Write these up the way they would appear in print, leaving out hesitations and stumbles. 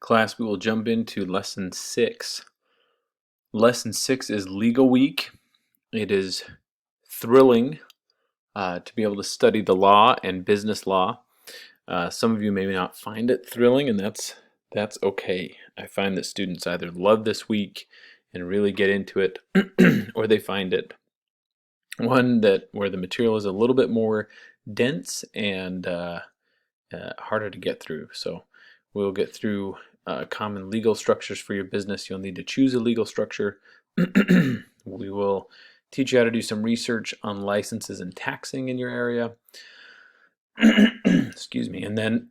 Class, we will jump into Lesson 6. Lesson 6 is Legal Week. It is thrilling to be able to study the law and business law. Some of you may not find it thrilling, and that's okay. I find that students either love this week and really get into it, or they find it one where the material is a little bit more dense and harder to get through. So we'll get through common legal structures for your business. You'll need to choose a legal structure. We will teach you how to do some research on licenses and taxing in your area. Excuse me. And then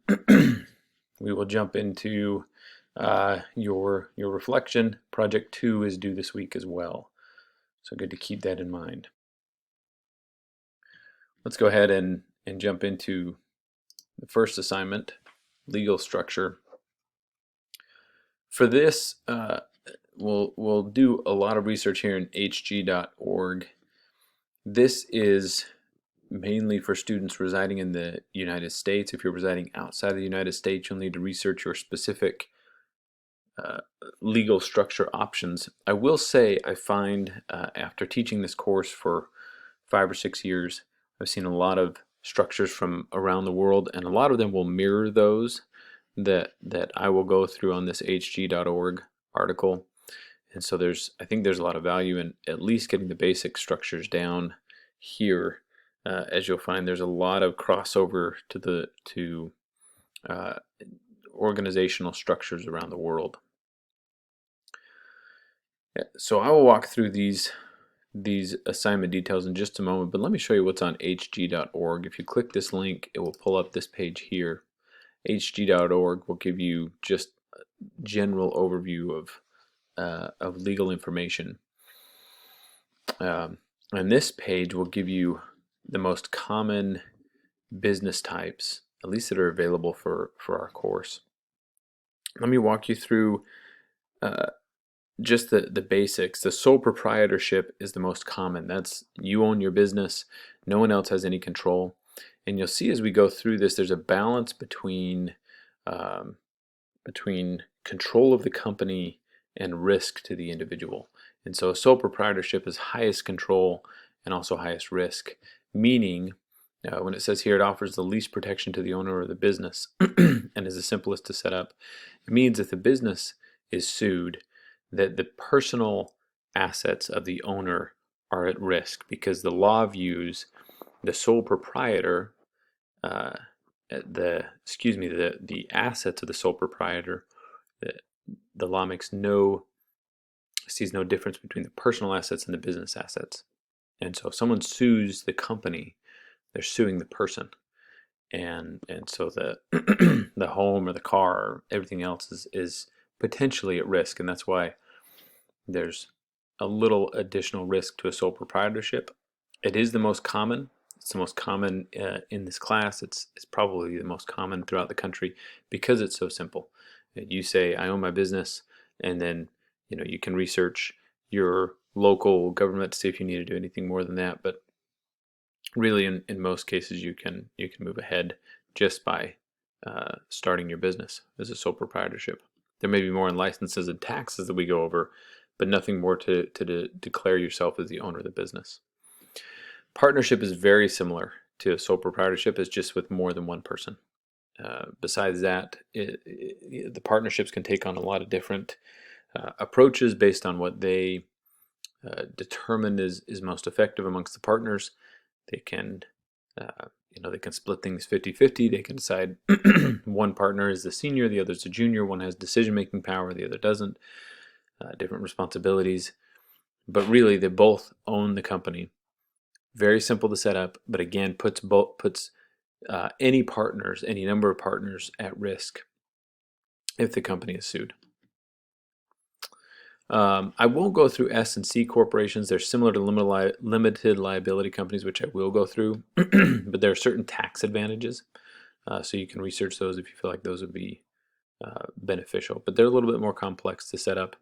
we will jump into your reflection. Project 2 is due this week as well. So good to keep that in mind. Let's go ahead and jump into the first assignment, legal structure. For this, we'll do a lot of research here in hg.org. This is mainly for students residing in the United States. If you're residing outside of the United States, you'll need to research your specific legal structure options. I will say I find after teaching this course for 5 or 6 years, I've seen a lot of structures from around the world, and a lot of them will mirror those that I will go through on this hg.org article. And so I think there's a lot of value in at least getting the basic structures down here. As you'll find, there's a lot of crossover to organizational structures around the world. So I will walk through these assignment details in just a moment, but let me show you what's on hg.org. If you click this link, it will pull up this page here. hg.org will give you just a general overview of legal information. And this page will give you the most common business types, at least that are available for our course. Let me walk you through just the basics. The sole proprietorship is the most common. That's you own your business. No one else has any control. And you'll see as we go through this, there's a balance between control of the company and risk to the individual. And so a sole proprietorship is highest control and also highest risk, meaning when it says here it offers the least protection to the owner of the business and is the simplest to set up, it means if the business is sued, that the personal assets of the owner are at risk, because the law views the sole proprietor, the assets of the sole proprietor, the law sees no difference between the personal assets and the business assets. And so if someone sues the company, they're suing the person. And so the the home or the car or everything else is potentially at risk, and that's why there's a little additional risk to a sole proprietorship. It is the most common. It's the most common in this class. It's probably the most common throughout the country because it's so simple. You say, I own my business, and then you can research your local government to see if you need to do anything more than that. But really, in most cases, you can move ahead just by starting your business as a sole proprietorship. There may be more in licenses and taxes that we go over, but nothing more to declare yourself as the owner of the business. Partnership is very similar to a sole proprietorship. It's just with more than one person. Besides that, the partnerships can take on a lot of different approaches based on what they determine is most effective amongst the partners. They can they can split things 50-50. They can decide one partner is the senior, the other's the junior. One has decision-making power, the other doesn't. Different responsibilities. But really, they both own the company. Very simple to set up, but again, puts any number of partners at risk if the company is sued. I won't go through S and C corporations. They're similar to limited liability companies, which I will go through, but there are certain tax advantages, so you can research those if you feel like those would be beneficial. But they're a little bit more complex to set up,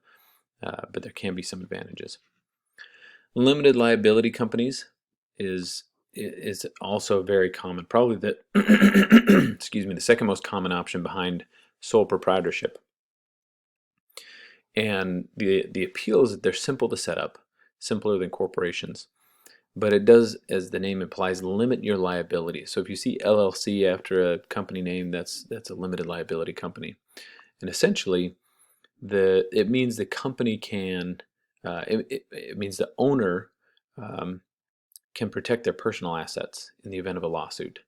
but there can be some advantages. Limited liability companies is also very common, probably the the second most common option behind sole proprietorship. And the appeal is that they're simple to set up, simpler than corporations. But it does, as the name implies, limit your liability. So if you see LLC after a company name, that's a limited liability company. And essentially, it means the company can, it means the owner can protect their personal assets in the event of a lawsuit.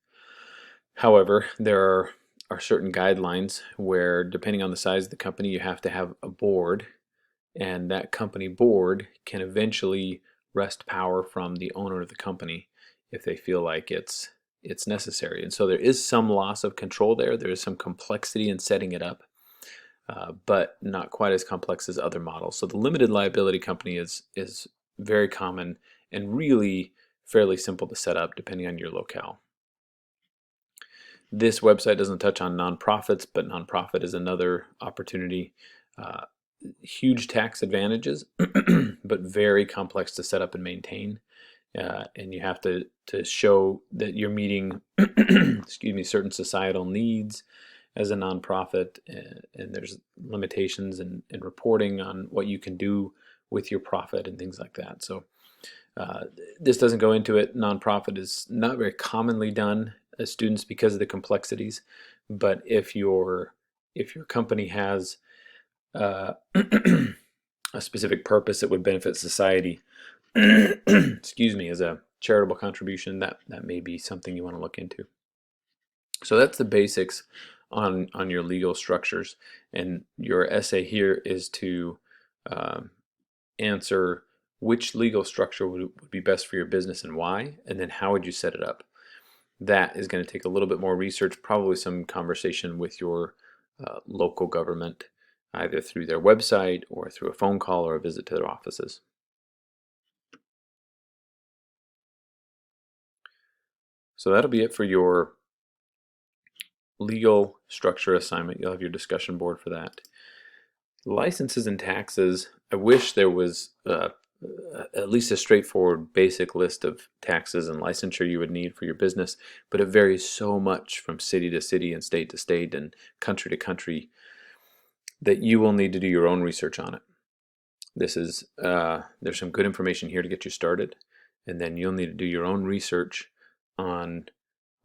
However, there are certain guidelines where, depending on the size of the company, you have to have a board, and that company board can eventually wrest power from the owner of the company if they feel like it's necessary. And so there is some loss of control there. There is some complexity in setting it up, but not quite as complex as other models. So the limited liability company is very common and really fairly simple to set up depending on your locale. This website doesn't touch on nonprofits, but nonprofit is another opportunity. Huge tax advantages, but very complex to set up and maintain. And you have to show that you're meeting excuse me, certain societal needs as a nonprofit, and there's limitations in reporting on what you can do with your profit and things like that. So this doesn't go into it. Nonprofit is not very commonly done as students because of the complexities, but if your company has a specific purpose that would benefit society, excuse me, as a charitable contribution, that may be something you want to look into. So that's the basics on your legal structures, and your essay here is to answer which legal structure would be best for your business and why, and then how would you set it up. That is going to take a little bit more research, probably some conversation with your local government, either through their website or through a phone call or a visit to their offices. So that'll be it for your legal structure assignment. You'll have your discussion board for that. Licenses and taxes, I wish there was at least a straightforward basic list of taxes and licensure you would need for your business, but it varies so much from city to city and state to state and country to country that you will need to do your own research on it. This is there's some good information here to get you started, and then you'll need to do your own research on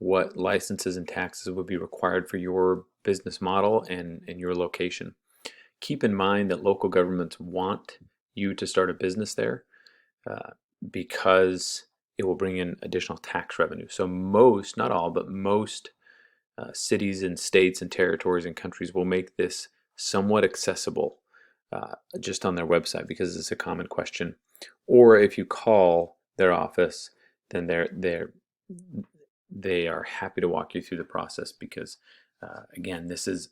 what licenses and taxes would be required for your business model and your location. Keep in mind that local governments want you to start a business there because it will bring in additional tax revenue. So most, not all, but most cities and states and territories and countries will make this somewhat accessible just on their website because it's a common question. Or if you call their office, then they are happy to walk you through the process because again, this is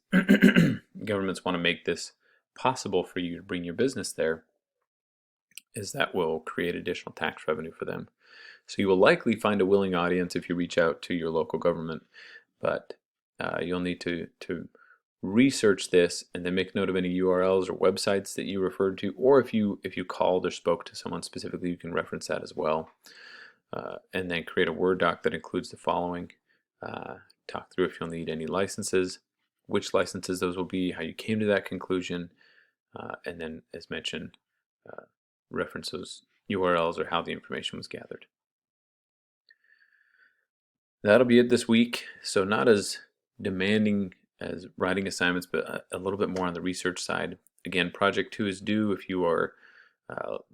governments want to make this possible for you to bring your business there, as that will create additional tax revenue for them. So you will likely find a willing audience if you reach out to your local government, but you'll need to research this and then make note of any URLs or websites that you referred to, or if you called or spoke to someone specifically, you can reference that as well. And then create a Word doc that includes the following. Talk through if you'll need any licenses, which licenses those will be, how you came to that conclusion, and then, as mentioned, reference those URLs or how the information was gathered. That'll be it this week. So not as demanding as writing assignments, but a little bit more on the research side. Again, Project 2 is due. If you are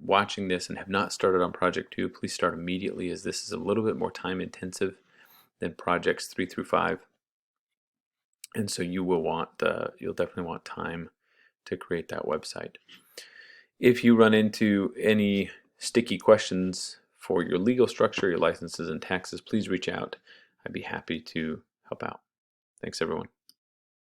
watching this and have not started on Project 2, please start immediately, as this is a little bit more time intensive than Projects 3 through 5. And so you will want, you'll definitely want time to create that website. If you run into any sticky questions for your legal structure, your licenses and taxes, please reach out. I'd be happy to help out. Thanks, everyone.